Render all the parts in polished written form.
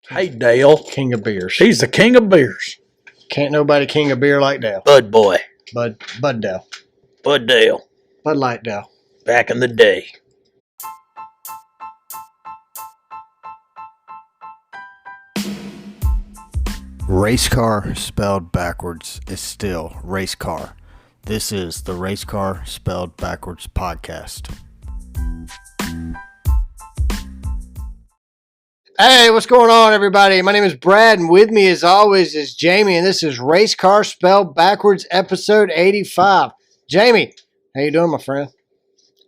Hey, Dale. King of beers. He's the king of beers. Can't nobody king of beer like Dale. Bud boy. Bud Dale. Bud Dale. Bud Light Dale. Back in the day. Race car spelled backwards is still race car. This is the Race Car Spelled Backwards podcast. Hey, what's going on, everybody? My name is Brad, and with me, as always, is Jamie, and this is Race Car Spelled Backwards, episode 85. Jamie, how you doing, my friend?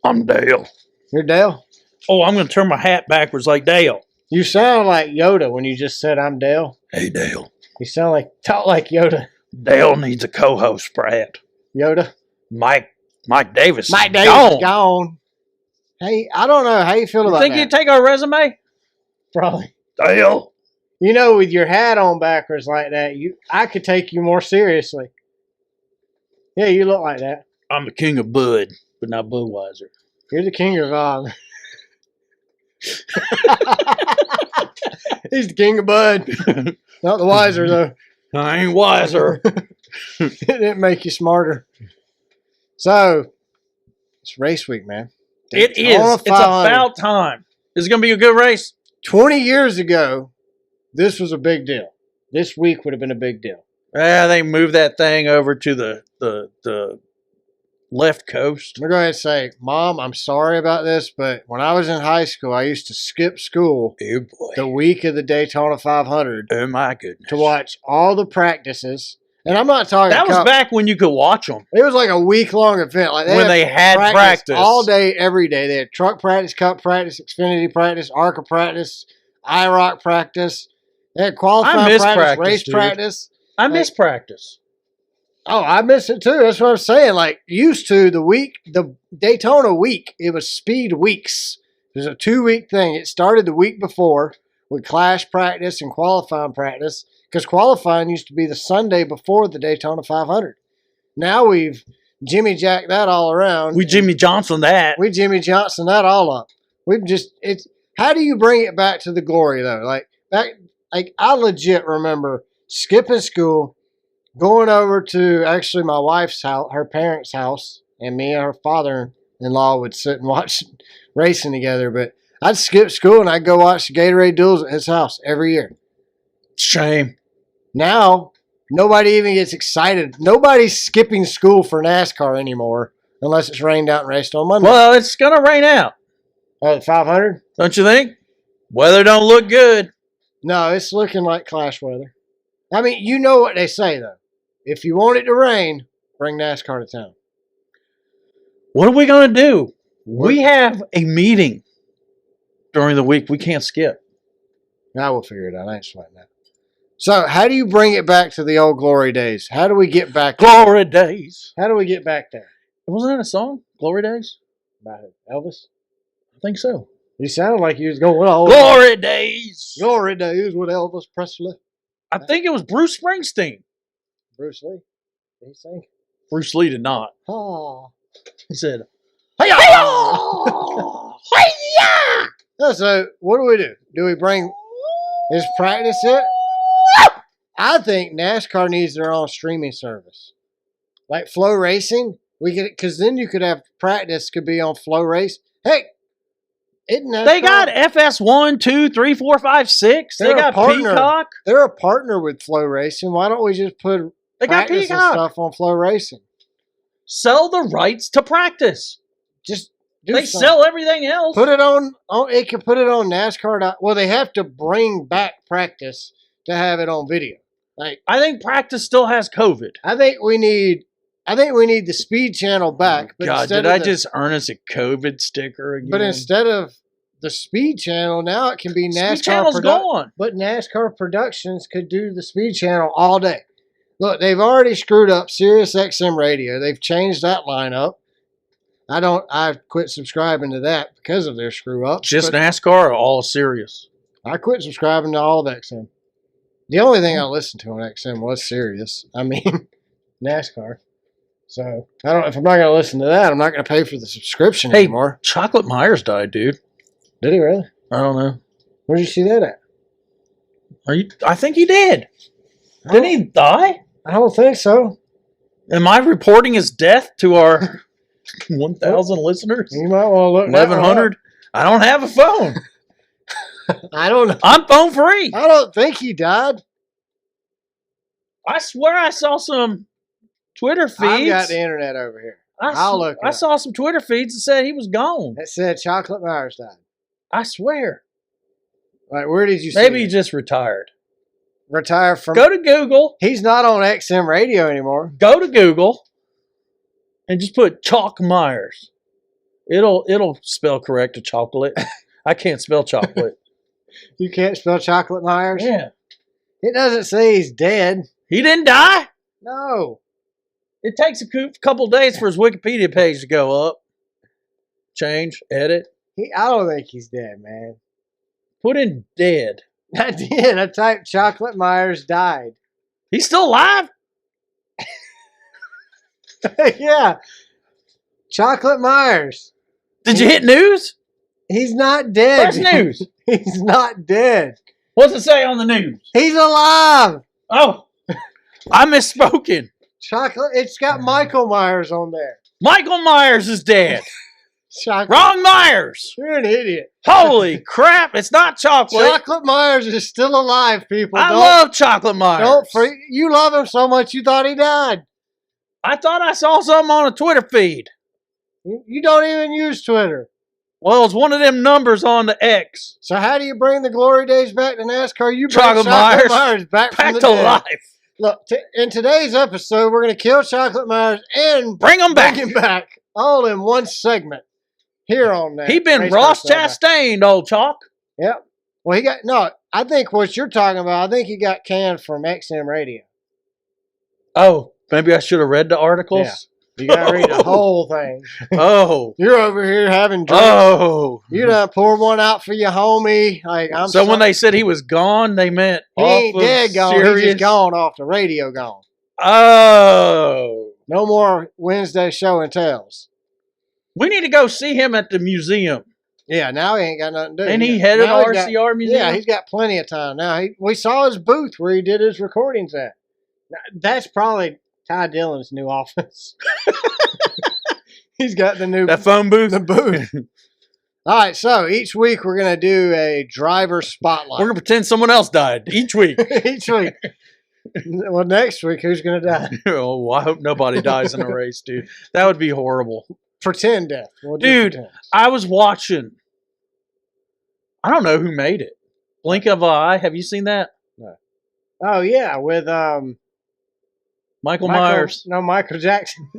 I'm Dale. You're Dale? Oh, I'm going to turn my hat backwards like Dale. You sound like Yoda when you just said, I'm Dale. Hey, Dale. You talk like Yoda. Dale needs a co-host, Brad. Yoda? Mike Davis. Mike Davis is gone. Hey, I don't know. How you feel about that? Think you'd take our resume? Probably. Dale. You know, with your hat on backwards like that, I could take you more seriously. Yeah, you look like that. I'm the king of Bud, but not Budweiser. You're the king of He's the king of Bud. Not the wiser, though. I ain't wiser. It didn't make you smarter. So, it's race week, man. It is. It's about time. Is it going to be a good race? 20 years ago, this was a big deal. This week would have been a big deal. They moved that thing over to the left coast. I'm going to go ahead and say, Mom, I'm sorry about this, but when I was in high school, I used to skip school the week of the Daytona 500. Oh, my goodness. To watch all the practices. And I'm not talking that was back when you could watch them. It was like a week-long event. Like when they had practice. All day, every day. They had truck practice, cup practice, Xfinity practice, ARCA practice, IROC practice. They had qualifying practice, race practice. I miss practice. Oh, I miss it too. That's what I'm saying. Like, used to the Daytona week, it was speed weeks. It was a 2-week thing. It started the week before with clash practice and qualifying practice, because qualifying used to be the Sunday before the Daytona 500. Now we've Jimmy Jacked that all around. We Jimmy Johnson that. We Jimmy Johnson that all up. How do you bring it back to the glory, though? Like I legit remember skipping school, going over to actually my wife's house, her parents' house, and me and her father-in-law would sit and watch racing together. But I'd skip school and I'd go watch the Gatorade duels at his house every year. Shame. Now, nobody even gets excited. Nobody's skipping school for NASCAR anymore unless it's rained out and raced on Monday. Well, it's going to rain out. Oh, 500? Don't you think? Weather don't look good. No, it's looking like clash weather. I mean, you know what they say, though. If you want it to rain, bring NASCAR to town. What are we going to do? We have a meeting during the week. We can't skip. Now we'll figure it out. I ain't sweating that. So, how do you bring it back to the old glory days? How do we get back there? Glory days. How do we get back there? Wasn't that a song? Glory days? About Elvis? I think so. You sounded like you was going, oh, Glory days. Glory days with Elvis Presley. I think it was Bruce Springsteen. Bruce Lee? Did he sing? Bruce Lee did not. Oh. He said, hey-ya! Hey-ya! So, what do? Do we bring his practice it? I think NASCAR needs their own streaming service. Like Flow Racing, because then you could have practice could be on Flow Race. Hey, isn't NASCAR? They got FS1, 2, 3, 4, 5, 6. They got Peacock. They're a partner with Flow Racing. Why don't we just put practice and stuff on Flow Racing? Sell the rights to practice. Just sell everything else. Put it on. It can put it on NASCAR. Well, they have to bring back practice to have it on video. Like, I think practice still has COVID. I think we need the Speed Channel back. But God, did I just earn us a COVID sticker again? But instead of the Speed Channel, now it can be NASCAR. Speed Channel's gone. But NASCAR Productions could do the Speed Channel all day. Look, they've already screwed up Sirius XM Radio. They've changed that lineup. I quit subscribing to that because of their screw up. Just NASCAR or all Sirius? I quit subscribing to all of XM. The only thing I listened to on XM was Sirius. I mean, NASCAR. So, if I'm not going to listen to that, I'm not going to pay for the subscription anymore. Chocolate Myers died, dude. Did he really? I don't know. Where'd you see that at? I think he did. Didn't he die? I don't think so. Am I reporting his death to our 1,000 listeners? You might want to look. 1,100? I don't have a phone. I don't know. I'm phone free. I don't think he died. I swear I saw some Twitter feeds. I've got the internet over here. I'll look. I saw some Twitter feeds that said he was gone. It said Chocolate Myers died. I swear. Like, where did you see Maybe he it? just retired. Retire from. Go to Google. He's not on XM radio anymore. Go to Google and just put Chalk Myers. It'll spell correct to chocolate. I can't spell chocolate. You can't spell Chocolate Myers? Yeah. It doesn't say he's dead. He didn't die. No. It takes a couple days for his Wikipedia page to go up. Change, edit. I don't think he's dead, man. Put in dead. I did. I typed Chocolate Myers died. He's still alive? Yeah. Chocolate Myers. Did you hit news? He's not dead. Where's news? He's not dead. What's it say on the news? He's alive. Oh, I misspoken. Chocolate. It's got Michael Myers on there. Michael Myers is dead. Chocolate. Wrong Myers. You're an idiot. Holy crap. It's not chocolate. Chocolate Myers is still alive, people. I love Chocolate Myers. Don't freak. You love him so much you thought he died. I thought I saw something on a Twitter feed. You don't even use Twitter. Well, it's one of them numbers on the X. So how do you bring the glory days back to NASCAR? You bring Chocolate Myers back from the to dead. life. Look, in today's episode, we're going to kill Chocolate Myers and Bring him back. bring him back all in one segment here on that. He been Race Ross Car Spellback. Chastain, old chalk. Yep. Well, I think what you're talking about, I think he got canned from XM radio. Oh, maybe I should have read the articles. Yeah. You got to read the whole thing. Oh. You're over here having drinks. Oh. You done poured one out for your homie. Like, So when they said he was gone, they meant he off ain't of dead gone. Sirius? He's just gone off the radio gone. Oh. No more Wednesday show and tells. We need to go see him at the museum. Yeah, now he ain't got nothing to do. And he headed Now he's got- RCR museum? Yeah, he's got plenty of time now. We saw his booth where he did his recordings at. That's probably Ty Dillon's new office. He's got the new That phone booth? the booth. All right, so each week we're gonna do a driver spotlight. We're going to pretend someone else died each week. Each week. Well, next week who's gonna die? Oh, well, I hope nobody dies in a race, dude. That would be horrible. Pretend death. We'll do Dude, pretend. I was watching. I don't know who made it. Blink of an Eye. Have you seen that? Oh yeah, with Michael Myers. No, Michael Jackson.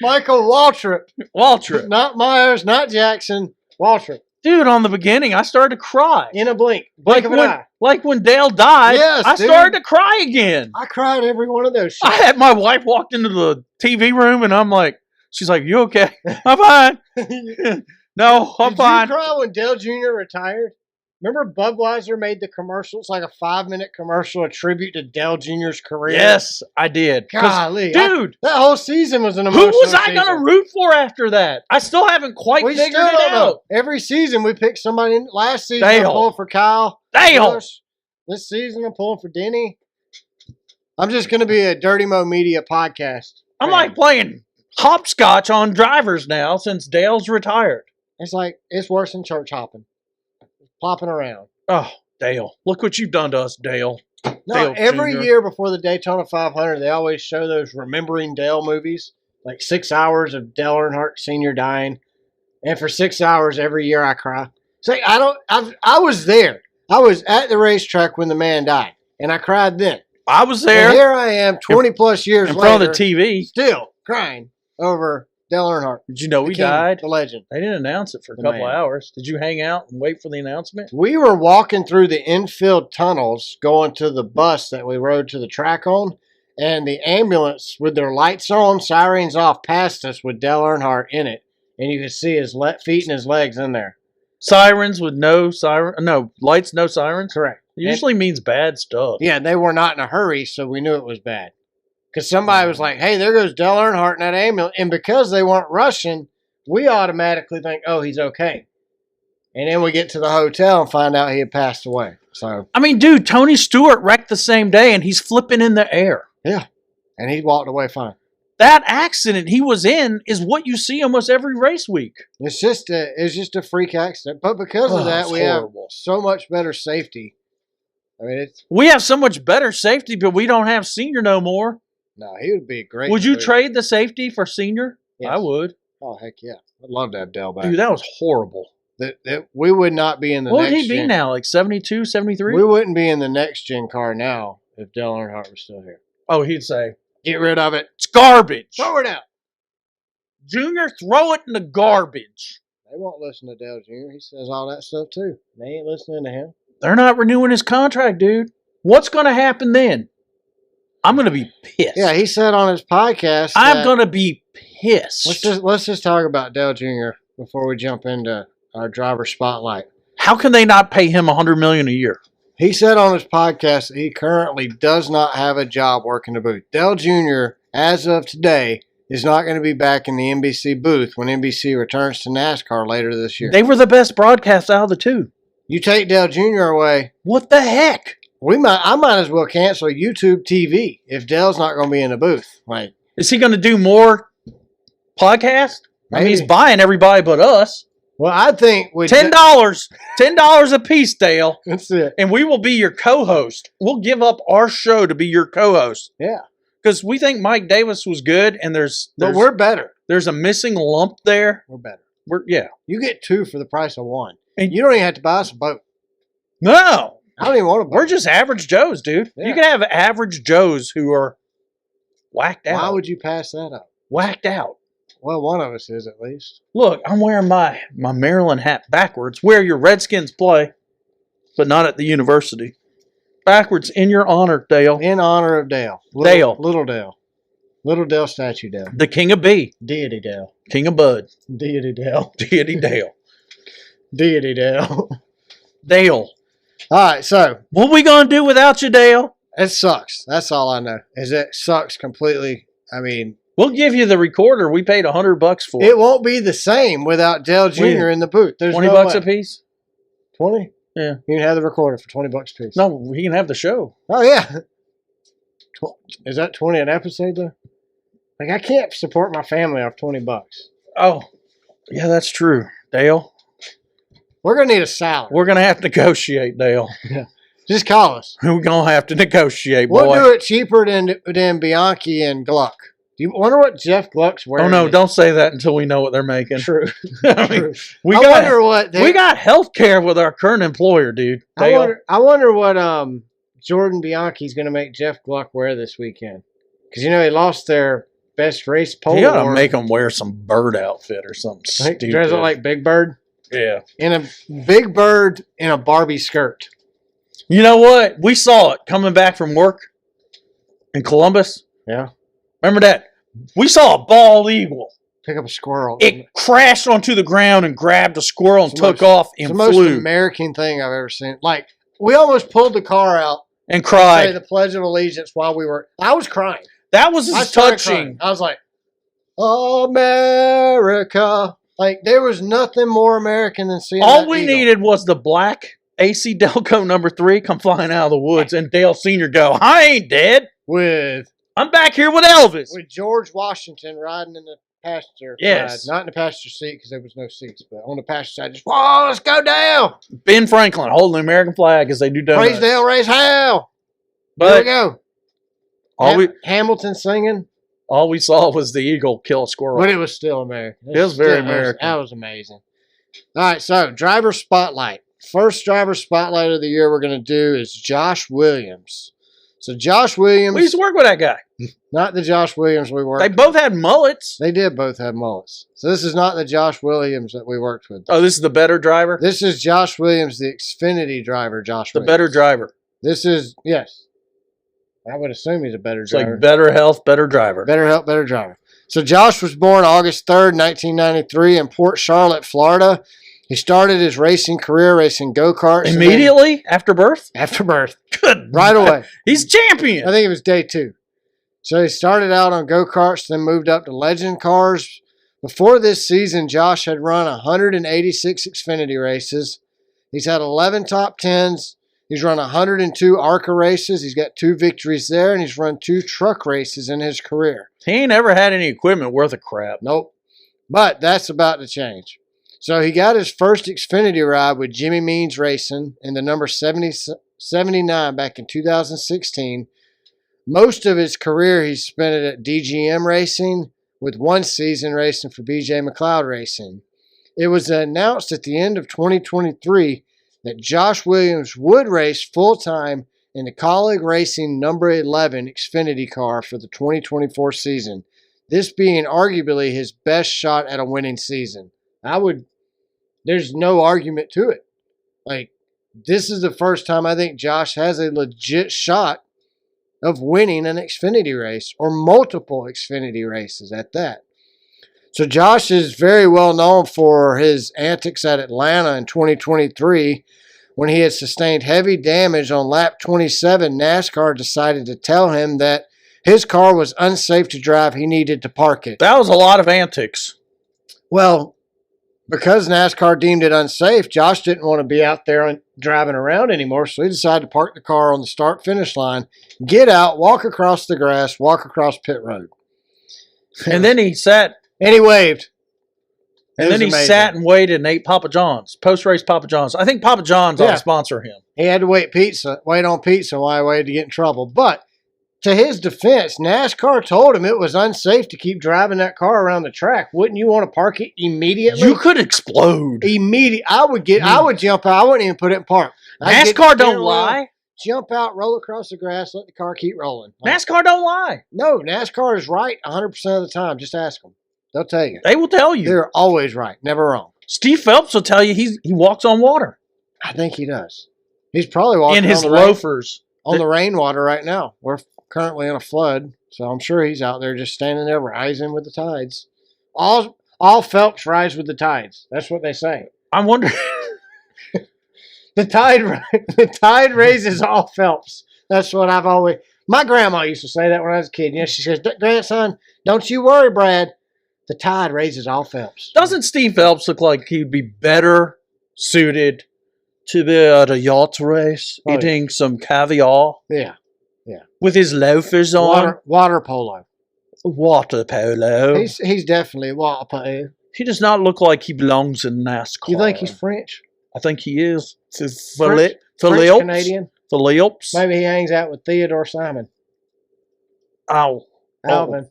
Michael Waltrip. Waltrip. Not Myers, not Jackson. Waltrip. Dude, on the beginning, I started to cry. In a blink. Blink of an eye. Like when Dale died, Yes, I dude. started to cry again. I cried every one of those I shit. had my wife walked into the TV room and I'm like, she's like, you okay? I'm fine. No, I'm Did fine. you cry when Dale Jr. retired? Remember Budweiser made the commercial? It's like a 5-minute commercial, a tribute to Dale Jr.'s career. Yes, I did. 'Cause, Golly. dude, That whole season was an who emotional was I season. going to root for after that? I still haven't quite We figured still it don't know. out. Every season we pick somebody. Last season Dale. I'm pulling for Kyle. Dale. Busch. This season I'm pulling for Denny. I'm just going to be a Dirty Mo Media podcast. I'm fan. like playing hopscotch on drivers now since Dale's retired. It's like, it's worse than church hopping. Plopping around. Oh, Dale. Look what you've done to us, Dale. No, Dale every Jr. year before the Daytona 500, they always show those Remembering Dale movies, like 6 hours of Dale Earnhardt Sr. dying. And for 6 hours every year I cry. It's like, I was there. I was at the racetrack when the man died. And I cried then. I was And there here I am 20 plus years in later. front of the TV. Still crying over Dale Earnhardt. Did you know The he king, died? The legend. They didn't announce it for a The couple man. of hours. Did you hang out and wait for the announcement? We were walking through the infield tunnels going to the bus that we rode to the track on, and the ambulance with their lights on, sirens off, passed us with Dale Earnhardt in it, and you could see his feet and his legs in there. Sirens with no lights, no sirens? Correct. It usually means bad stuff. Yeah, they were not in a hurry, so we knew it was bad. Because somebody was like, hey, there goes Dale Earnhardt in that ambulance. And because they weren't rushing, we automatically think, oh, he's okay. And then we get to the hotel and find out he had passed away. So I mean, dude, Tony Stewart wrecked the same day, and he's flipping in the air. yeah, and he walked away fine. That accident he was in is what you see almost every race week. It's just a freak accident, but because of that, it's we horrible. have so much better safety. I mean, We have so much better safety, but we don't have Senior no more. he would be a great. Would you leader. trade the safety for Senior? Yes. I would. Oh heck yeah, I'd love to have Dale back. Dude, that was horrible. That we would not be in the What would next he be gen. now? Like 72, 73? We wouldn't be in the next gen car now if Dale Earnhardt was still here. Oh, he'd say, Get rid of it. it's garbage. Throw it out. Junior, throw it in the garbage. They won't listen to Dale Jr. He says all that stuff too. They ain't listening to him. They're not renewing his contract, dude. What's going to happen then? I'm going to be pissed. Yeah, he said on his podcast. I'm going to be pissed. Let's just talk about Dale Jr. before we jump into our driver spotlight. How can they not pay him $100 million a year? He said on his podcast that he currently does not have a job working the booth. Dale Jr., as of today, is not going to be back in the NBC booth when NBC returns to NASCAR later this year. They were the best broadcast out of the two. You take Dale Jr. away, What the heck? I might as well cancel YouTube TV if Dale's not going to be in the booth. Like, Is he going to do more podcasts? I mean, he's Maybe. buying everybody but us. well, I think with $10. $10 a piece, Dale. That's it. And we will be your co-host. We'll give up our show to be your co-host. Yeah, Because we think Mike Davis was good, and but we're better. there's a missing lump there. We're better. Yeah. You get two for the price of one, And- and you don't even have to buy us a boat. No. I don't even want a boat. We're just average Joes, dude. Yeah. You can have average Joes who are whacked out. Why would you pass that up? Whacked out. Well, one of us is at least. Look, I'm wearing my Maryland hat backwards, where your Redskins play, but not at the university. Backwards in your honor, Dale. In honor of Dale. Dale. Little Dale. Little Dale statue Dale. The King of B. Deity Dale. King of Bud. Deity Dale. Deity Dale. Deity Dale. Dale. All right, so What we gonna do without you, Dale? it sucks. That's all I know. Is it sucks completely. I mean, We'll give you the recorder we paid $100 for. it won't be the same without Dale Jr. Yeah. in the booth. There's $20 no a way. piece? 20? Yeah. You can have the recorder for $20 a piece. No, he can have the show. Oh yeah. Is that 20 an episode though? Like I can't support my family off $20. Oh, yeah, that's true, Dale. We're gonna need a salary. We're gonna have to negotiate, Dale. Just call us. We're gonna have to negotiate, We'll boy. do it cheaper than Bianchi and Gluck. Do you wonder what Jeff Gluck's wearing? Oh no, don't say that until we know what they're making. True. I mean, True. we I got wonder what we got health care with our current employer, dude. Dale. I wonder what Jordan Bianchi's going to make Jeff Gluck wear this weekend. Because you know he lost their best race pole. You gotta award. make them wear some bird outfit or something I think stupid. dress up like Big Bird yeah. in a Big Bird in a Barbie skirt. You know what? We saw it coming back from work in Columbus. Yeah. Remember that? We saw a bald eagle. Pick up a squirrel. It crashed onto the ground and grabbed a squirrel and It's the took most- off It's and the most flew American thing I've ever seen. Like we almost pulled the car out. and Say cried. the Pledge of Allegiance while we were. I was crying. That was I as started touching. crying. I was like, America. Like there was nothing more American than seeing. All that we eagle. needed was the black AC Delco number 3 come flying out of the woods and Dale Sr. go, I ain't dead. with I'm back here with Elvis. George Washington riding in the passenger Yes. side. Not in the passenger seat because there was no seats, but on the passenger side, just whoa, let's go down. Ben Franklin holding the American flag as they do donuts. Praise Dale, raise hell. There But we go. Hamilton singing, all we saw was the eagle kill a squirrel. but it was still American. It was very American. That was amazing. All right, so driver spotlight. First driver spotlight of the year we're going to do is Josh Williams. So Josh Williams, We used to work with that guy. not the Josh Williams we worked They with. both had mullets. They did both have mullets. So this is not the Josh Williams that we worked with. Oh, this is the better driver? This is Josh Williams, the Xfinity driver, Josh The Williams. better driver. This is, yes. I would assume he's a better It's driver. like better health, better driver. Better help, better driver. So Josh was born August 3rd, 1993 in Port Charlotte, Florida. He started his racing career racing go-karts. and then- Immediately after birth? After birth. Good. Right away. He's champion. I think it was day 2. So he started out on go-karts, then moved up to legend cars Before this season, Josh had run 186 Xfinity races. He's had 11 top 10s. He's run 102 ARCA races. He's got 2 victories there, and he's run 2 truck races in his career. He ain't ever had any equipment worth a crap. Nope. But that's about to change. So he got his first Xfinity ride with Jimmy Means Racing in the number 79 back in 2016. Most of his career he's spent it at DGM Racing, with 1 season racing for BJ McLeod Racing. It was announced at the end of 2023 that Josh Williams would race full-time in the Colleague Racing number 11 Xfinity car for the 2024 season, this being arguably his best shot at a winning season. There's no argument to it. Like, this is the first time I think Josh has a legit shot of winning an Xfinity race, or multiple Xfinity races at that. So Josh is very well known for his antics at Atlanta in 2023 when he had sustained heavy damage on lap 27. NASCAR decided to tell him that his car was unsafe to drive. He needed to park it. That was a lot of antics. Well, because NASCAR deemed it unsafe, Josh didn't want to be out there driving around anymore, so he decided to park the car on the start-finish line, get out, walk across the grass, walk across pit road. And then he sat. And he waved. And then he sat and waited and ate Papa John's, post-race Papa John's. I think Papa John's ought to sponsor him. He had to wait on pizza while he waited to get in trouble. But to his defense, NASCAR told him it was unsafe to keep driving that car around the track. Wouldn't you want to park it immediately? You could explode. I would jump out. I wouldn't even put it in park. NASCAR don't lie. Jump out, roll across the grass, let the car keep rolling. NASCAR don't lie. No, NASCAR is right 100% of the time. Just ask them. They'll tell you. They will tell you. They're always right, never wrong. Steve Phelps will tell you he walks on water. I think he does. He's probably walking in his on loafers on the rainwater right now. We're currently in a flood, so I'm sure he's out there just standing there rising with the tides. All Phelps rise with the tides. That's what they say. I'm wondering. The tide raises all Phelps. That's what I've always. My grandma used to say that when I was a kid. She says, "Grandson, don't you worry, Brad. The tide raises all Phelps." Doesn't Steve Phelps look like he'd be better suited to be at a yacht race, eating some caviar? Yeah. With his loafers on. Water polo. Water polo. He's definitely water polo. He does not look like he belongs in NASCAR. You think he's French? I think he is. French Canadian? Phillips. Maybe he hangs out with Theodore Simon. Alvin.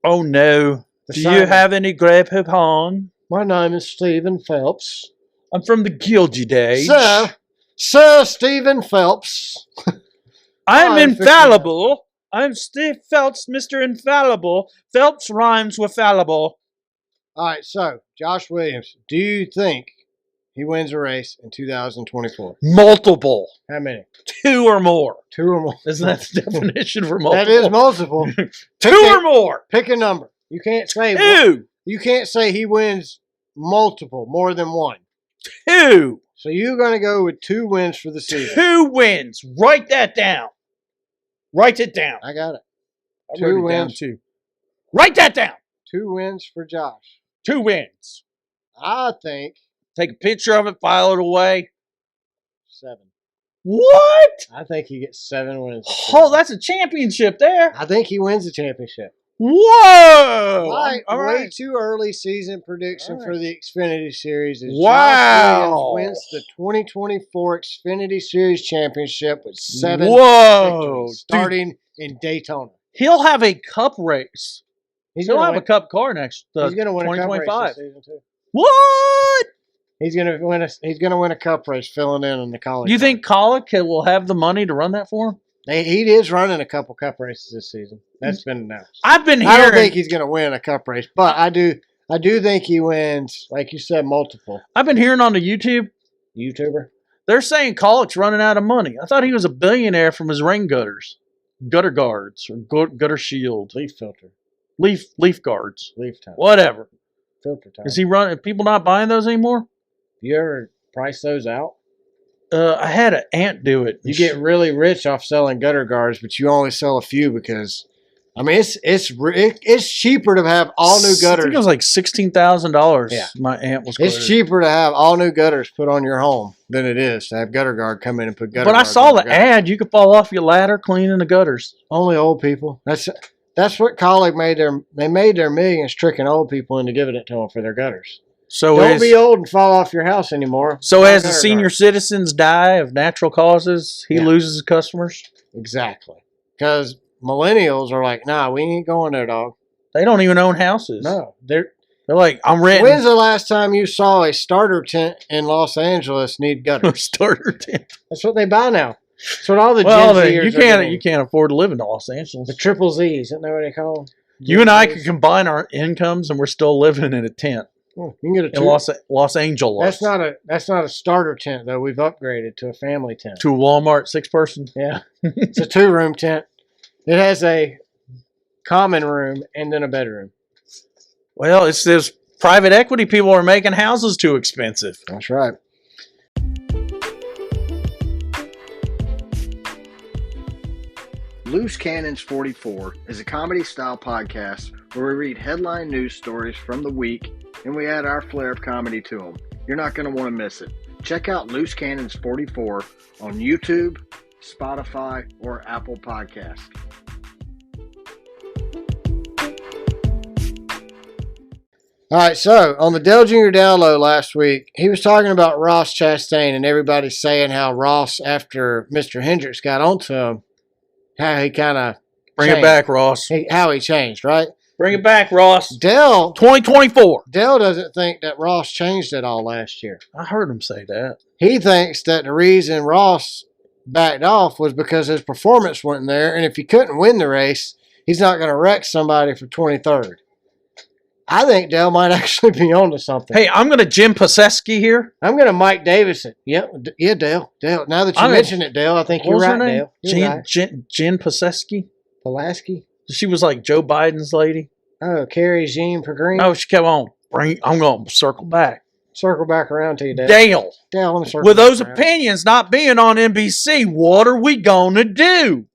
Oh no. Do you have any Grey Poupon? My name is Stephen Phelps. I'm from the Gilded Age. Sir Stephen Phelps. I'm infallible. I'm Steve Phelps, Mr. Infallible. Phelps rhymes with fallible. All right, so, Josh Williams, do you think he wins a race in 2024? Multiple. How many? 2 or more. 2 or more. Isn't that the definition for multiple? That is multiple. 2 or more. Pick a number. You can't say 2. You can't say he wins multiple, more than 1. 2. So you're going to go with 2 wins for the season. 2 wins. Write that down. Write it down. I got it. I 2 wrote it wins. down too. Write that down. 2 wins for Josh. 2 wins. I think. Take a picture of it, file it away. 7. What? I think he gets 7 wins. Oh, that's a championship there. I think he wins the championship. Whoa! All right. Way too early season prediction for the Xfinity Series is wow. Josh Williams wins the 2024 Xfinity Series Championship with 7 victories, starting in Daytona. He'll have a cup race. He'll have a cup car next. He's going to win a cup race this season too. What? He's going to win a cup race filling in the Colleague. You think Colleague will have the money to run that for him? He is running a couple cup races this season. That's been announced. I don't think he's going to win a cup race, but I do think he wins, like you said, multiple. I've been hearing on the YouTuber. They're saying Colleague's running out of money. I thought he was a billionaire from his rain gutters, gutter guards, or gutter shield, leaf filter, leaf guards, leaf time, whatever. Filter time. Is he running? People not buying those anymore? You ever price those out? I had an aunt do it. You get really rich off selling gutter guards, but you only sell a few because I mean, it's cheaper to have all new I think gutters. it was like $16,000. Yeah. My aunt was. Quoted. It's cheaper to have all new gutters put on your home than it is to have gutter guard come in and put gutter. But I saw the ad. You could fall off your ladder cleaning the gutters. Only old people. That's what Colleague made they made their millions tricking old people into giving it to them for their gutters. So don't be old and fall off your house anymore. So as the senior citizens die of natural causes, he loses his customers. Exactly, because millennials are like, nah, we ain't going there, dog. They don't even own houses. No, they're like, I'm renting. When's the last time you saw a starter tent in Los Angeles need gutters? Starter tent. That's what they buy now. That's what all the Gen Zers you can't afford to live in Los Angeles. The triple Zs, isn't that what they call them? You and I could combine our incomes, and we're still living in a tent. You can get in Los Angeles. That's not a starter tent though. We've upgraded to a family tent. To a Walmart 6-person. Yeah, it's a 2-room tent. It has a common room and then a bedroom. Well, it's this private equity people are making houses too expensive. That's right. Loose Cannons 44 is a comedy-style podcast where we read headline news stories from the week and we add our flair of comedy to them. You're not going to want to miss it. Check out Loose Cannons 44 on YouTube, Spotify, or Apple Podcast. All right, so on the Dale Jr. Download last week, he was talking about Ross Chastain and everybody saying how Ross, after Mr. Hendricks got onto him, how he kind of Bring it back, Ross. How he changed, right? Bring it back, Ross. Dale 2024. Dale doesn't think that Ross changed at all last year. I heard him say that. He thinks that the reason Ross backed off was because his performance wasn't there, and if he couldn't win the race, he's not going to wreck somebody for 23rd. I think Dale might actually be onto something. Hey, I'm going to Jim Paseski here. I'm going to Mike Davison. Yeah, Dale. Now that you mention it, Dale, I think you're right, Dale. Jen Paseski? Pulaski? She was like Joe Biden's lady. Oh, Carrie Jean Pegreen? No, she kept on. I'm going to circle back. Circle back around to you, Dale. Dale, let me circle with those around. opinions not being on NBC, what are we going to do?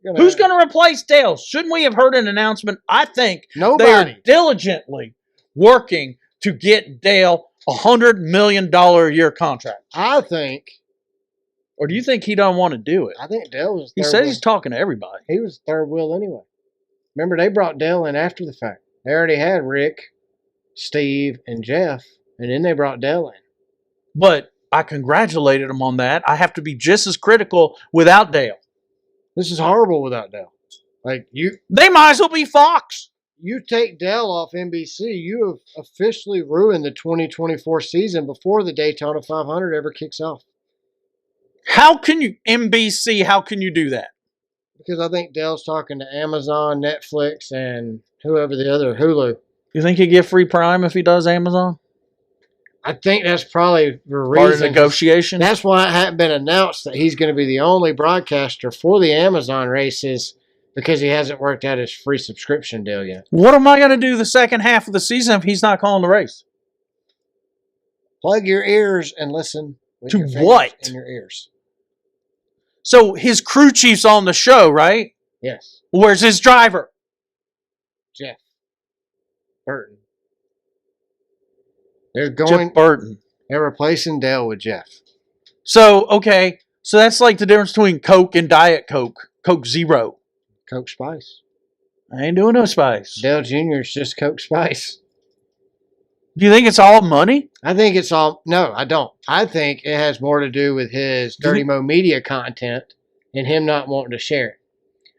Who's going to replace Dale? Shouldn't we have heard an announcement? I think nobody. They are diligently working to get Dale a $100 million a year contract. I think. Or do you think he don't want to do it? I think Dale was. He says he's talking to everybody. He was third wheel anyway. Remember, they brought Dale in after the fact. They already had Rick, Steve, and Jeff, and then they brought Dale in. But I congratulated him on that. I have to be just as critical without Dale. This is horrible without Dale. They might as well be Fox. You take Dale off NBC, you have officially ruined the 2024 season before the Daytona 500 ever kicks off. How can you do that? Because I think Dale's talking to Amazon, Netflix, and whoever the other, Hulu. You think he'd get free Prime if he does Amazon? I think that's probably the reason. Part of negotiation? That's why it hadn't been announced that he's going to be the only broadcaster for the Amazon races because he hasn't worked out his free subscription deal yet. What am I going to do the second half of the season if he's not calling the race? Plug your ears and listen. To what? In your ears. So his crew chief's on the show, right? Yes. Where's his driver? Jeff Burton. Jeff Burton. They're replacing Dale with Jeff. So, okay. So that's like the difference between Coke and Diet Coke. Coke Zero. Coke Spice. I ain't doing no spice. Dale Jr. is just Coke Spice. Do you think it's all money? I think it's all... No, I don't. I think it has more to do with his Dirty Mo Media content and him not wanting to share it.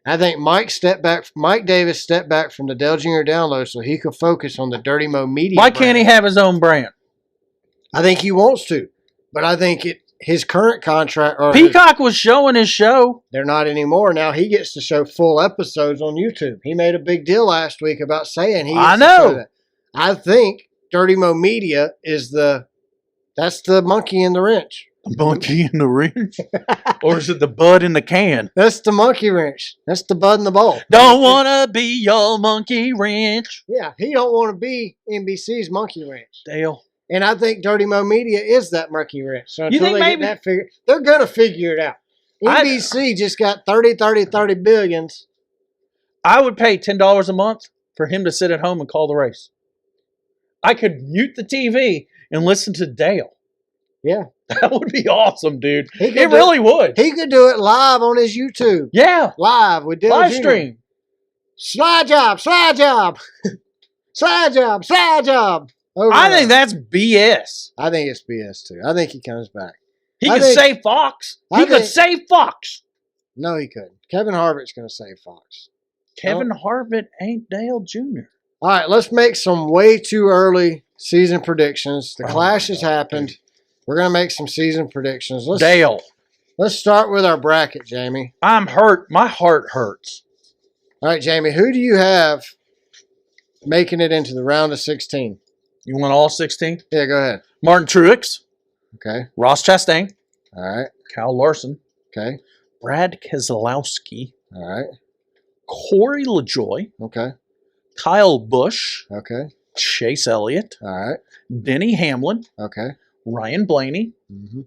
I think Mike Davis stepped back from the Dale Jr. download so he could focus on the Dirty Mo Media Why can't he have his own brand? I think he wants to. But I think his current contract... Peacock was showing his show. They're not anymore. Now he gets to show full episodes on YouTube. He made a big deal last week about saying he gets to show that. I think Dirty Mo Media is that's the monkey in the wrench. The monkey in the wrench? Or is it the bud in the can? That's the monkey wrench. That's the bud in the bowl. Don't want to be your monkey wrench. Yeah, he don't want to be NBC's monkey wrench. Dale. And I think Dirty Mo Media is that monkey wrench. So you think maybe get that they're going to figure it out. NBC just got 30 billions I would pay $10 a month for him to sit at home and call the race. I could mute the TV and listen to Dale. Yeah. That would be awesome, dude. It do- really would. He could do it live on his YouTube. Yeah. Live with Dylan Live Jr. stream. Slide job, slide job. Slide job, slide job. I think that's BS. I think it's BS too. I think he comes back. He could save Fox. He could save Fox. No, he couldn't. Kevin Harvick's going to save Fox. Kevin Harvick ain't Dale Jr. All right, let's make some way too early season predictions. The clash has happened. Dude. We're going to make some season predictions. Dale. Let's start with our bracket, Jamie. I'm hurt. My heart hurts. All right, Jamie, who do you have making it into the round of 16? You want all 16? Yeah, go ahead. Martin Truex. Okay. Ross Chastain. All right. Kyle Larson. Okay. Brad Keselowski. All right. Corey LaJoie. Okay. Kyle Busch. Okay. Chase Elliott. All right. Denny Hamlin. Okay. Ryan Blaney. Mm-hmm.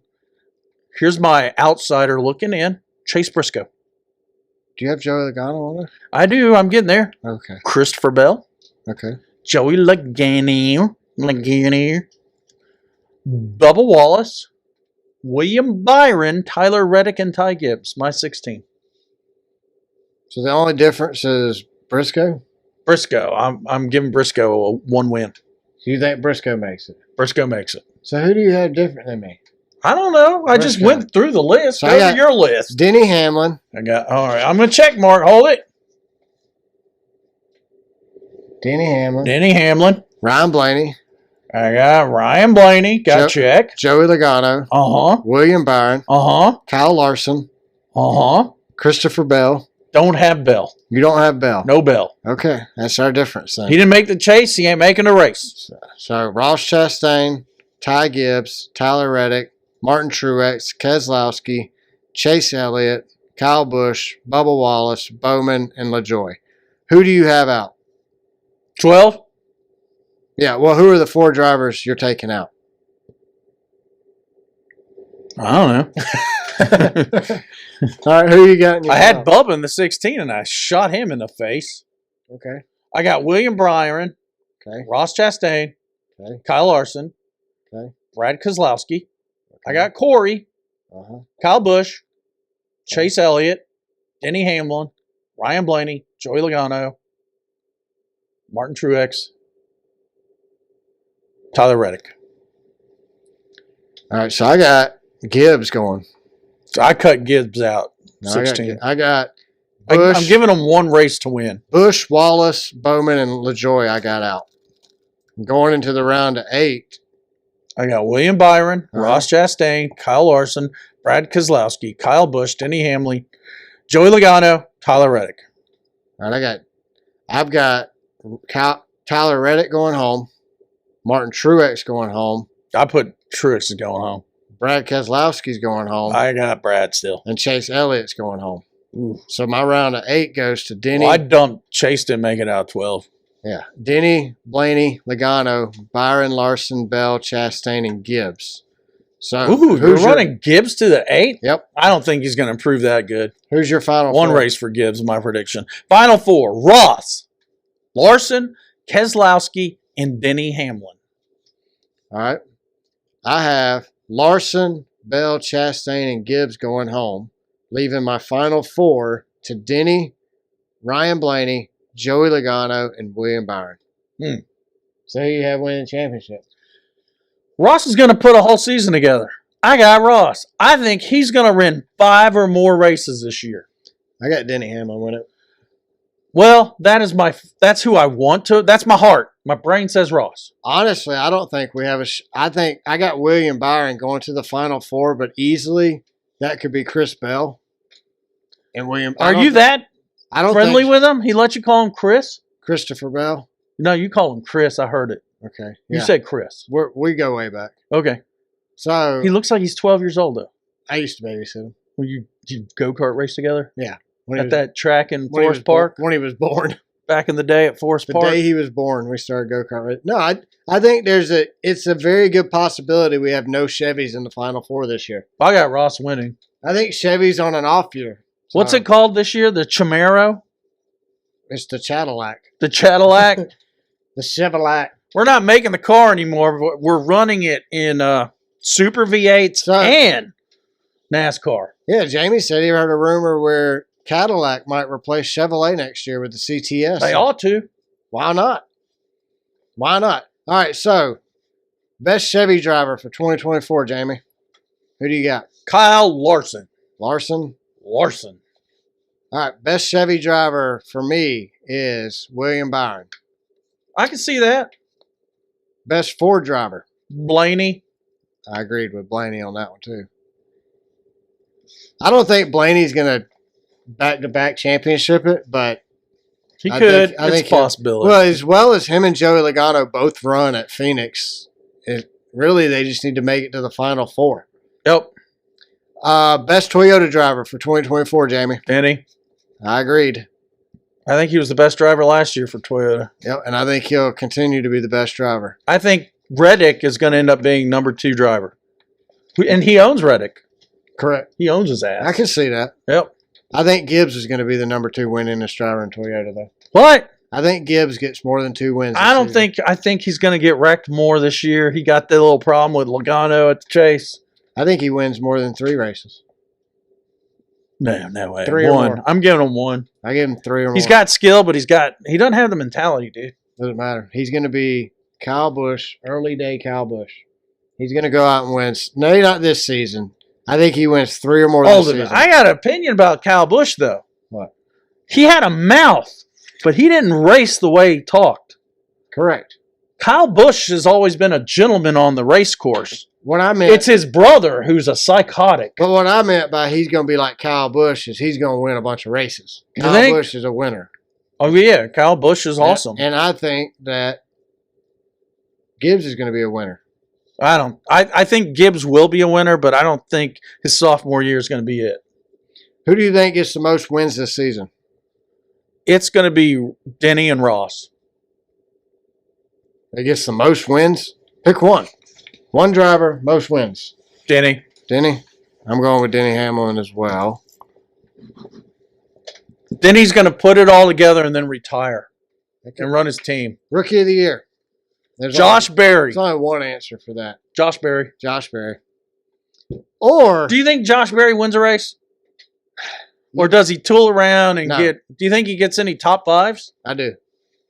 Here's my outsider looking in. Chase Briscoe. Do you have Joey Logano on there? I do. I'm getting there. Okay. Christopher Bell. Okay. Joey Logano. Bubba Wallace. William Byron. Tyler Reddick, and Ty Gibbs. My 16. So the only difference is Briscoe? Briscoe. I'm giving Briscoe one win. Do you think Briscoe makes it? Briscoe makes it. So who do you have different than me? I don't know. I just went through the list. So Go to your list. Denny Hamlin. All right. I'm going to check mark. Hold it. Denny Hamlin. Denny Hamlin. Ryan Blaney. I got Ryan Blaney. Got check. Joey Logano. Uh-huh. William Byron. Uh-huh. Kyle Larson. Uh-huh. Christopher Bell. Don't have Bell. You don't have Bell. No Bell. Okay. That's our difference then. He didn't make the chase. He ain't making the race. So Ross Chastain, Ty Gibbs, Tyler Reddick, Martin Truex, Keselowski, Chase Elliott, Kyle Busch, Bubba Wallace, Bowman, and LaJoie. Who do you have out? 12? Yeah, well, who are the 4 drivers you're taking out? I don't know. All right, who you got in your I had Bubba in the 16, and I shot him in the face. Okay. I got William Byron, Okay. Ross Chastain, Okay. Kyle Larson, Okay. Brad Keselowski. Okay. I got Corey, Uh-huh. Kyle Busch, Chase Elliott, Denny Hamlin, Ryan Blaney, Joey Logano, Martin Truex, Tyler Reddick. All right, so I got Gibbs going. So I cut Gibbs out. No, 16. I got Busch. I'm giving them one race to win. Busch, Wallace, Bowman, and LaJoie I got out. Going into the round of 8. I got William Byron, Uh-huh. Ross Chastain, Kyle Larson, Brad Keselowski, Kyle Busch, Denny Hamlin, Joey Logano, Tyler Reddick. All right, I've got Tyler Reddick going home, Martin Truex going home, I put Truex is going home. Brad Keselowski's going home, I got Brad still. and Chase Elliott's going home. Ooh. So my round of 8 goes to Denny. Well, I dumped Chase, didn't make it out 12. Yeah, Denny, Blaney, Logano, Byron, Larson, Bell, Chastain, and Gibbs. So Ooh, you're who's your- running Gibbs to the 8? Yep. I don't think he's going to improve that good. Who's your final One 4? race for Gibbs, my prediction. Final 4, Ross, Larson, Keselowski, and Denny Hamlin. All right. I have Larson, Bell, Chastain, and Gibbs going home, leaving my final 4 to Denny, Ryan Blaney, Joey Logano, and William Byron. So who you have winning the championship? Ross is going to put a whole season together. I got Ross. I think he's going to win 5 or more races this year. I got Denny Hamlin winning. Well, that's who I want to. That's my heart. My brain says Ross. Honestly, I don't think we have a. I think I got William Byron going to the final 4, but easily that could be Chris Bell and William. Are you that I don't friendly think with him? He let you call him Chris? Christopher Bell. No, you call him Chris. I heard it. Okay, You yeah. said Chris. We go way back. Okay. So He looks like he's 12 years old, though. I used to babysit him. When you go-kart race together? When he At was- that track in when he was Forest Park? when he was born. Back in the day at Forest The Park? day he was born, we started go-kart racing. No, I think it's a very good possibility we have no Chevys in the Final 4 this year. I got Ross winning. I think Chevy's on an off year. What's So, it called this year? The Camaro? It's the Cadillac. The Cadillac. The Chevrolet. We're not making the car anymore. We're running it in Super V8s and NASCAR. Yeah, Jamie said he heard a rumor where Cadillac might replace Chevrolet next year with the CTS. They ought to. Why not? Why not? All right, so best Chevy driver for 2024, Jamie. Who do you got? Kyle Larson. Larson? Larson. All right, best Chevy driver for me is William Byron. I can see that. Best Ford driver? Blaney. I agreed with Blaney on that one, too. I don't think Blaney's going to back-to-back championship it, but he could. I think it's a possibility. Well, as well as him and Joey Logano both run at Phoenix, really they just need to make it to the Final Four. Yep. Best Toyota driver for 2024, Jamie. Denny. I agreed. I think he was the best driver last year for Toyota. Yep, and I think he'll continue to be the best driver. I think Reddick is going to end up being number 2 driver. And he owns Reddick. Correct. He owns his ass. I can see that. Yep. I think Gibbs is going to be the number 2 winningest driver in Toyota, though. What? I think Gibbs gets more than 2 wins. I think he's going to get wrecked more this year. He got the little problem with Logano at the chase. I think he wins more than 3 races. No way. 3 or 1. more. I'm giving him 1. I give him 3 or more. He's got skill, but he doesn't have the mentality, dude. Doesn't matter. He's going to be Kyle Busch, early day Kyle Busch. He's going to go out and win. No, not this season. I think he wins 3 or more this season. I got an opinion about Kyle Busch, though. What? He had a mouth, but he didn't race the way he talked. Correct. Kyle Busch has always been a gentleman on the race course. What I meant, it's his brother who's a psychotic. But what I meant by he's going to be like Kyle Busch is he's going to win a bunch of races. Kyle Busch is a winner. Oh, yeah. Kyle Busch is awesome. And I think that Gibbs is going to be a winner. I think Gibbs will be a winner, but I don't think his sophomore year is going to be it. Who do you think gets the most wins this season? It's going to be Denny and Ross. They gets the most wins? Pick one. One driver, most wins. Denny. Denny? I'm going with Denny Hamlin as well. Denny's going to put it all together and then retire and run his team. Rookie of the year. Josh Berry. There's only one answer for that. Josh Berry. Josh Berry. Or do you think Josh Berry wins a race? Or does he tool around and do you think he gets any top 5s? I do.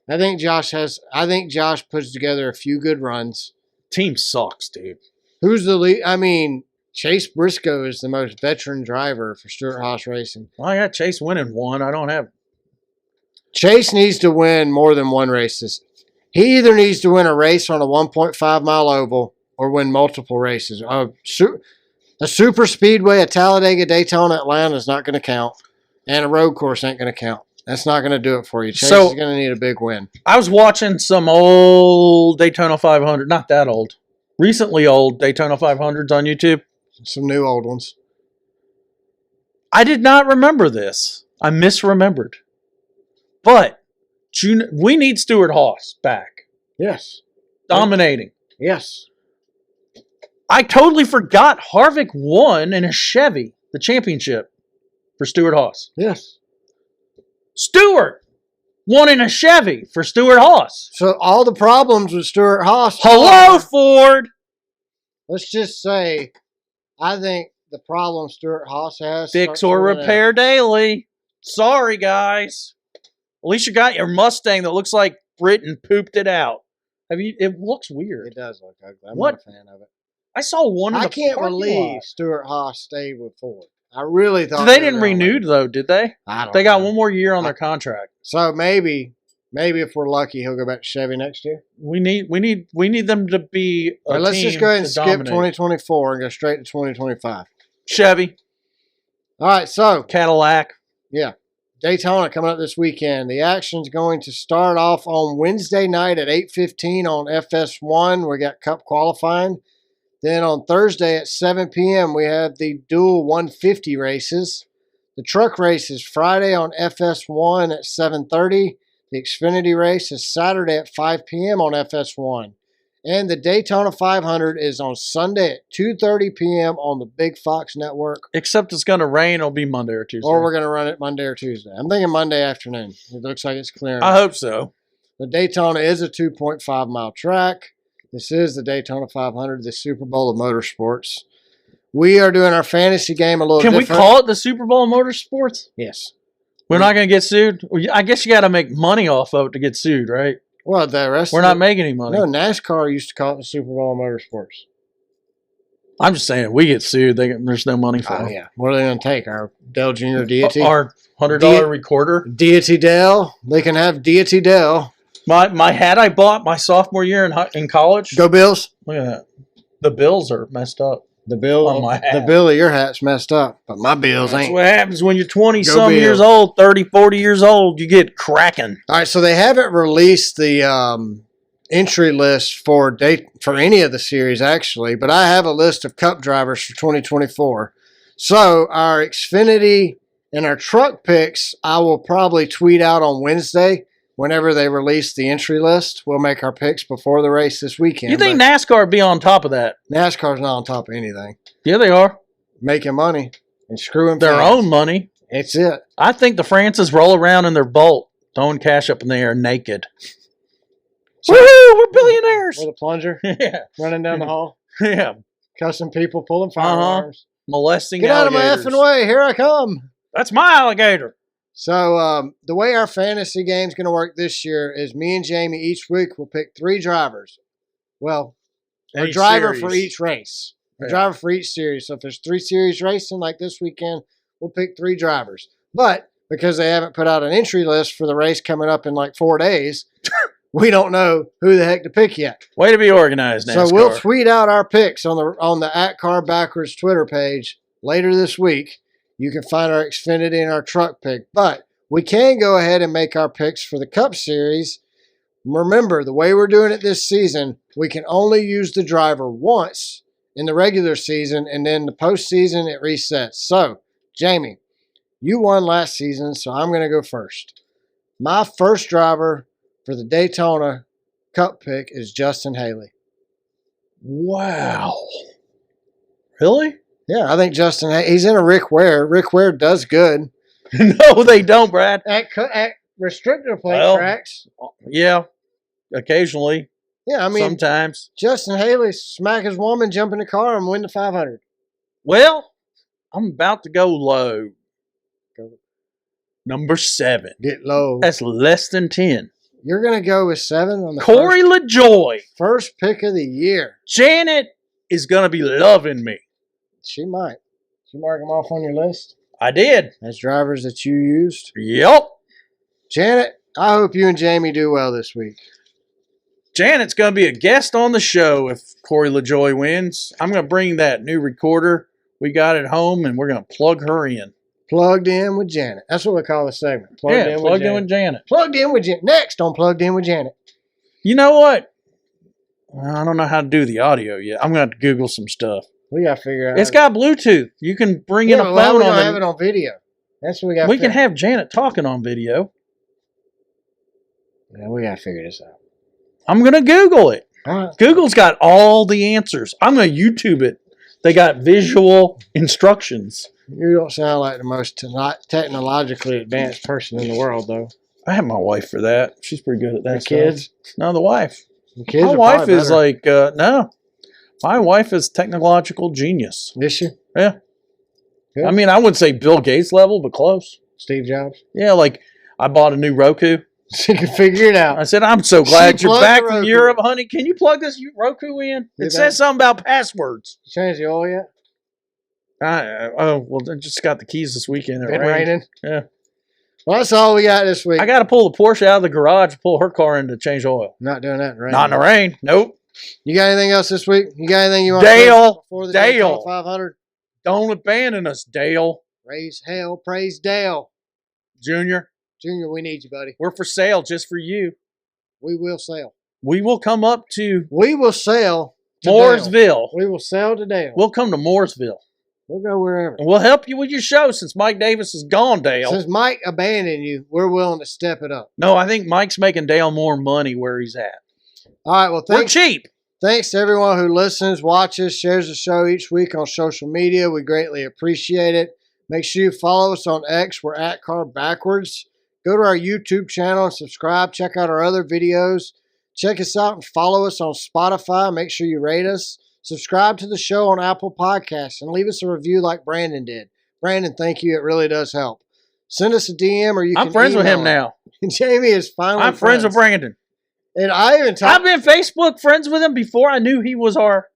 I think Josh puts together a few good runs. Team sucks, dude. Who's the lead? I mean, Chase Briscoe is the most veteran driver for Stewart-Haas Racing. Well, I got Chase winning 1. I don't have. Chase needs to win more than 1 race. He either needs to win a race on a 1.5-mile oval or win multiple races. A super speedway, a Talladega, Daytona, Atlanta is not going to count. And a road course ain't going to count. That's not going to do it for you. Chase is going to need a big win. I was watching some old Daytona 500, not that old, recently old Daytona 500s on YouTube. Some new old ones. I did not remember this. I misremembered. But we need Stewart-Haas back. Yes. Dominating. Yes. I totally forgot Harvick won in a Chevy, the championship for Stewart-Haas. Yes. Stewart won in a Chevy for Stewart-Haas. So all the problems with Stewart-Haas. Hello, Ford. Let's just say, I think the problem Stewart-Haas has. Fix or repair daily. Sorry, guys. At least you got your Mustang that looks like Britain pooped it out. It looks weird. It does look ugly. I'm not a fan of it. I saw one in the I can't parking believe lot. Stewart-Haas stayed with Ford. I really thought they didn't renew though, did they? They got one more year on their contract. So maybe if we're lucky, he'll go back to Chevy next year. We need them to be. Let's just go ahead and skip 2024 and go straight to 2025. Chevy. All right, so Cadillac. Yeah, Daytona coming up this weekend. The action's going to start off on Wednesday night at 8:15 on FS1. We got Cup qualifying. Then on Thursday at 7 p.m., we have the dual 150 races. The truck race is Friday on FS1 at 7:30. The Xfinity race is Saturday at 5 p.m. on FS1. And the Daytona 500 is on Sunday at 2:30 p.m. on the Big Fox Network. Except it's going to rain. It'll be Monday or Tuesday. Or we're going to run it Monday or Tuesday. I'm thinking Monday afternoon. It looks like it's clearing. I hope so. The Daytona is a 2.5-mile track. This is the Daytona 500, the Super Bowl of motorsports. We are doing our fantasy game a little different. Can we call it the Super Bowl of motorsports? Yes. We're not going to get sued? I guess you got to make money off of it to get sued, right? Well, the rest We're not making any money. No, NASCAR used to call it the Super Bowl of motorsports. I'm just saying, if we get sued, there's no money for Oh, them. yeah. What are they going to take? Our Dell Jr. deity? Our $100 recorder? Deity Dell. They can have Deity Dell. My hat I bought my sophomore year in college. Go Bills. Look at that. The bills are messed up. The bill on my hat. The bill of your hat's messed up, but my bills That's ain't. what happens when you're 20-some Bills. years old, 30, 40 years old. You get cracking. All right, so they haven't released the entry list for any of the series, actually, but I have a list of Cup drivers for 2024. So our Xfinity and our truck picks, I will probably tweet out on Wednesday whenever they release the entry list. We'll make our picks before the race this weekend. You think NASCAR would be on top of that? NASCAR's not on top of anything. Yeah, they are. Making money and screwing Their fans. own money. It's it. I think the Francis roll around in their boat, throwing cash up in the air naked. So- Woohoo! We're billionaires. With a plunger Yeah, running down the hall, yeah. cussing people, pulling firearms. Molesting Get out of my alligators. effing way. Here I come. That's my alligator. So the way our fantasy game's going to work this year is me and Jamie each week will pick 3 drivers. Well, a Each driver series. for each race. A Yeah. driver for each series. So if there's 3 series racing like this weekend, we'll pick 3 drivers. But because they haven't put out an entry list for the race coming up in like 4 days, we don't know who the heck to pick yet. Way to be organized, NASCAR. So we'll tweet out our picks on the @CarBackwards Twitter page later this week. You can find our Xfinity and our truck pick. But we can go ahead and make our picks for the Cup Series. Remember, the way we're doing it this season, we can only use the driver once in the regular season, and then the postseason, it resets. So, Jamie, you won last season, so I'm going to go first. My first driver for the Daytona Cup pick is Justin Haley. Wow. Really? Yeah, I think Justin, he's in a Rick Ware. Rick Ware does good. No, they don't, Brad. At restrictor plate Well, tracks. Yeah, occasionally. Yeah, I mean, sometimes. Justin Haley smack his woman, jump in the car, and win the 500. Well, I'm about to go low. Number 7. Get low. That's less than 10. You're going to go with 7 on the Corey LaJoy. first pick of the year. Janet is going to be loving me. She might. Did you mark them off on your list I did. as drivers that you used? Yep. Janet, I hope you and Jamie do well this week. Janet's going to be a guest on the show if Corey LaJoy wins. I'm going to bring that new recorder we got at home, and we're going to plug her in. Plugged in with Janet. That's what we call the segment. Plugged in with Janet. Plugged in with Janet. Next on Plugged In with Janet. You know what? I don't know how to do the audio yet. I'm going to have to Google some stuff. We got to figure out. It's got Bluetooth. You can bring in a well, phone we on have it. it on video. That's what we got. We can have Janet talking on video. Yeah, we got to figure this out. I'm going to Google it. All right. Google's got all the answers. I'm going to YouTube it. They got visual instructions. You don't sound like the most technologically advanced person in the world, though. I have my wife for that. She's pretty good at that The stuff. kids? No, the wife. The kids My are wife probably is better. like, no. My wife is technological genius. Is she? Yeah. Good. I mean, I wouldn't say Bill Gates level, but close. Steve Jobs. Yeah, like I bought a new Roku. She can figure it out. I said, I'm so glad She you're plugged back the from Roku. Europe, honey. Can you plug this Roku in? You It says something about passwords. You changed the oil yet? Well, I just got the keys this weekend. It Been rained. raining? Yeah. Well, that's all we got this week. I got to pull the Porsche out of the garage and pull her car in to change oil. Not doing that in rain. Not in the rain. Nope. You got anything else this week? You got anything you want Dale. to before the Dale. Daytona 500? Don't abandon us, Dale. Praise hell. Praise Dale. Junior, Junior, we need you, buddy. we're for sale just for you. We will sell. We will come up to We will sell to Dale. Mooresville. We will sell to Dale. We'll come to Mooresville. We'll go wherever. And we'll help you with your show since Mike Davis is gone, Dale. Since Mike abandoned you, we're willing to step it up. No, I think Mike's making Dale more money where he's at. All right, well, We're thanks. cheap. Thanks to everyone who listens, watches, shares the show each week on social media. We greatly appreciate it. Make sure you follow us on X. We're at Car Backwards. Go to our YouTube channel and subscribe. Check out our other videos. Check us out and follow us on Spotify. Make sure you rate us. Subscribe to the show on Apple Podcasts and leave us a review like Brandon did. Brandon, thank you. It really does help. Send us a DM or you can I'm friends with him email now. Jamie is finally I'm friends with Brandon. And I even I've been Facebook friends with him before I knew he was our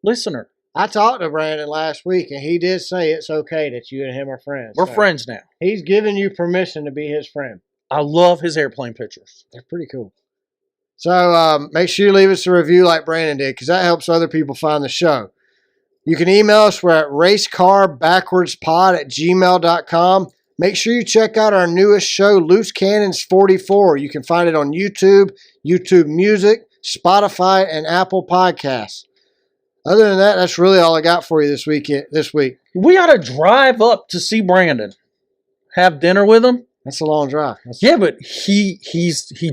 listener. I talked to Brandon last week, and he did say it's okay that you and him are friends. We're friends now. He's given you permission to be his friend. I love his airplane pictures. They're pretty cool. So make sure you leave us a review like Brandon did, because that helps other people find the show. You can email us. We're at racecarbackwardspod@gmail.com. Make sure you check out our newest show, Loose Cannons 44. You can find it on YouTube, YouTube Music, Spotify, and Apple Podcasts. Other than that, that's really all I got for you this week. We ought to drive up to see Brandon, have dinner with him. That's a long drive. Yeah, but he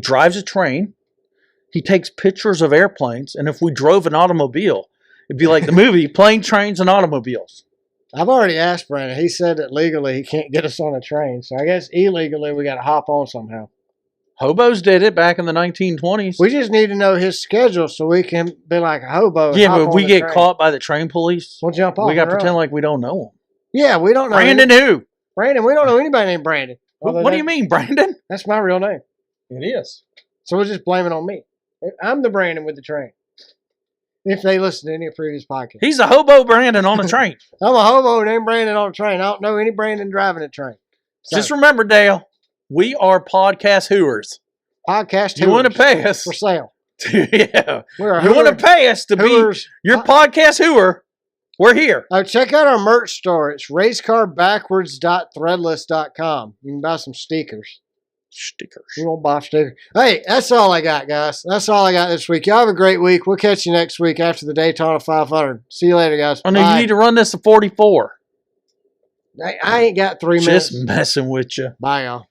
drives a train. He takes pictures of airplanes, and if we drove an automobile, it'd be like the movie Plane, Trains, and Automobiles. I've already asked Brandon. He said that legally he can't get us on a train, so I guess illegally we got to hop on somehow. Hobos did it back in the 1920s. We just need to know his schedule so we can be like a hobo. Yeah, but if we get caught by the train police, we'll jump off. We got to pretend like we don't know him. Yeah, we don't know. Brandon who? Brandon, we don't know anybody named Brandon. What do you mean, Brandon? That's my real name. It is. So we'll just blame it on me. I'm the Brandon with the train. If they listen to any previous podcast. He's a hobo Brandon on a train. I'm a hobo named Brandon on a train. I don't know any Brandon driving a train. So, just remember, Dale, we are podcast hooers. Podcast You want to pay us for sale. Yeah. We're you want to pay us to hoovers. Be your podcast hooer. We're here. Oh, check out our merch store. It's racecarbackwards.threadless.com. You can buy some stickers. You won't buy stickers. Hey, that's all I got, guys. That's all I got this week. Y'all have a great week. We'll catch you next week after the Daytona 500. See you later, guys. I know you need to run this to 44. I ain't got 3 minutes. Just messing with you. Bye, y'all.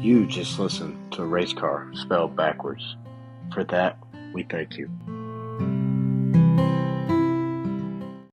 You just listened to Race Car spelled backwards. For that, we thank you.